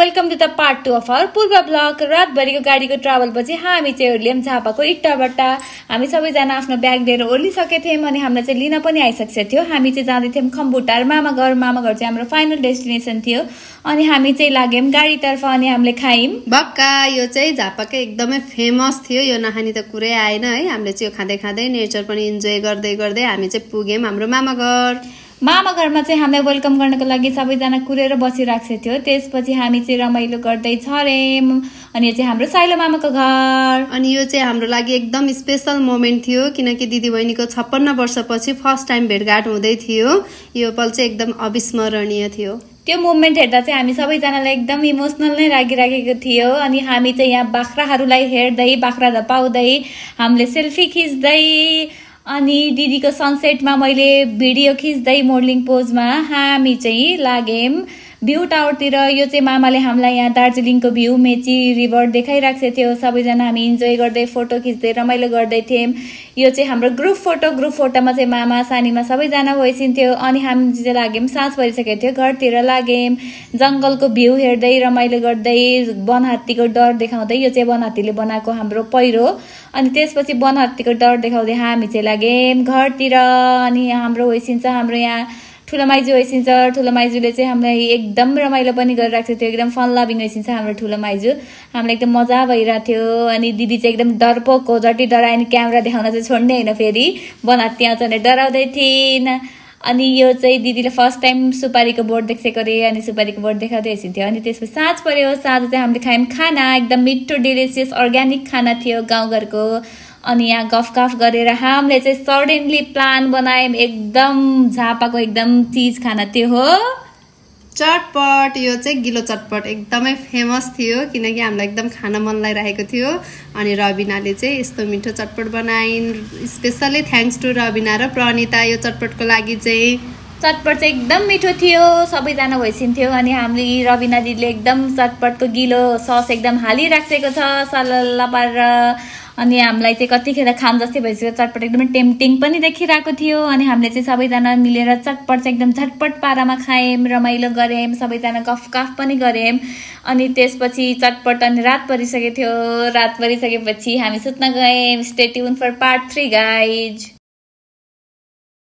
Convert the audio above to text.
Welcome to the part 2 of our पूर्व blog. रातभरिको गाडीको ट्राभल पछि हामी चाहिँ ओर्लियम झापाको इट्टाबाट हामी सबैजना आफ्नो ब्याग लिएर ओर्लिसकेका थियौँ अनि हामीलाई चाहिँ लिन पनि आइसकेको थियो। हामी चाहिँ जाँदै थियौँ खम्बुटार मामा घर चाहिँ हाम्रो फाइनल डेस्टिनेसन थियो अनि हामी चाहिँ लाग्यौँ गाडीतर्फ अनि हामीले खायौँ बक्का। यो चाहिँ झापाकै एकदमै फेमस थियो, यो नखानी त कुरै आएन है। हामीले चाहिँ यो खाँदै खाँदै नेचर पनि इन्जोय गर्दै गर्दै हामी चाहिँ पुग्यौँ हाम्रो मामा घर। मामा घरमा चाहिँ हामीलाई वेलकम गर्नको लागि सबैजना कुरेर बसिराखेको थियो। त्यसपछि हामी चाहिँ रमाइलो गर्दै छर्यौँ अनि यो चाहिँ हाम्रो साइलो मामाको घर। अनि यो चाहिँ हाम्रो लागि एकदम स्पेशल मोमेन्ट थियो किनकि दिदी बहिनीको 56 वर्षपछि फर्स्ट टाइम भेटघाट हुँदै थियो। यो पल चाहिँ एकदम अविस्मरणीय थियो। त्यो मोमेन्ट हेर्दा चाहिँ हामी सबैजनालाई एकदम इमोसनल नै लागिराखेको थियो अनि हामी चाहिँ यहाँ बाख्राहरूलाई हेर्दै बाख्रा धपाउँदै हामीले सेल्फी खिच्दै अनि दिदीको सनसेटमा मैले भिडियो खिच्दै मोडलिङ पोजमा हामी चाहिँ लाग्यौँ भ्यू टावरतिर। यो चाहिँ मामाले हामीलाई यहाँ दार्जिलिङको भ्यू मेची रिभर देखाइराखेको थियो। सबैजना हामी इन्जोय गर्दै फोटो खिच्दै रमाइलो गर्दै थियौँ। यो चाहिँ हाम्रो ग्रुप फोटोमा चाहिँ मामा सानीमा सबैजना भइसिन्थ्यो अनि हामी चाहिँ लाग्यौँ साँझ परिसकेको थियो घरतिर लाग्यौँ जङ्गलको भ्यू हेर्दै रमाइलो गर्दै वनहात्तीको डर देखाउँदै। यो चाहिँ वनहात्तीले बनाएको हाम्रो पहिरो अनि त्यसपछि वनहात्तीको डर देखाउँदै हामी चाहिँ लाग्यौँ घरतिर अनि हाम्रो होइसिन्छ हाम्रो यहाँ ठुलो माइजू होइसिन्छ। ठुलो माइजूले चाहिँ हामीलाई एकदम रमाइलो पनि गरिरहेको थियो, एकदम फन लभिङ होइसिन्छ हाम्रो ठुलो माइजू। हामीलाई एकदम मजा भइरहेको थियो अनि दिदी चाहिँ एकदम डरपोक हो, जति डरायो नि क्यामेरा देखाउन चाहिँ छोड्ने होइन, फेरि वनहात्ती आउँछ भने डराउँदै थिइन्। अनि यो चाहिँ दिदीले फर्स्ट टाइम सुपारीको बोर्ड देखेको अरे अनि सुपारीको बोर्ड देखाउँदै हिँड्थ्यो। अनि त्यसपछि साँझ पर्यो, साँझ चाहिँ हामीले खायौँ खाना, एकदम मिठो डिलिसियस अर्ग्यानिक खाना थियो गाउँघरको। अनि यहाँ गफ गरेर हामीले चाहिँ सडनली प्लान बनायौँ एकदम झापाको एकदम चिज खाना त्यो हो चटपट। यो चाहिँ गिलो चटपट एकदमै फेमस थियो किनकि हामीलाई एकदम खान मन लागिरहेको थियो अनि रबिनाले चाहिँ यस्तो मिठो चटपट बनाइन्। स्पेसली थ्याङ्क्स टु रबिना र प्रणिता यो चटपटको लागि चाहिँ। चटपट चाहिँ एकदम मिठो थियो, सबैजना भइसिन्थ्यो अनि हामीले रबिना दिदीले एकदम चटपटको गिलो सस एकदम हालिराखेको छ सलल्ला पारेर अनि हामीलाई चाहिँ कतिखेर खान जस्तै भइसक्यो। चटपट एकदमै टेम्पटिङ पनि देखिरहेको थियो अनि हामीले चाहिँ सबैजना मिलेर चटपट चाहिँ एकदम झटपट पारामा खायौँ, रमाइलो गऱ्यौँ, सबैजना गफ पनि गऱ्यौँ। अनि त्यसपछि चटपट अनि रात परिसकेको थियो। रात परिसकेपछि हामी सुत्न गयौँ। Stay tuned for part 3 guys.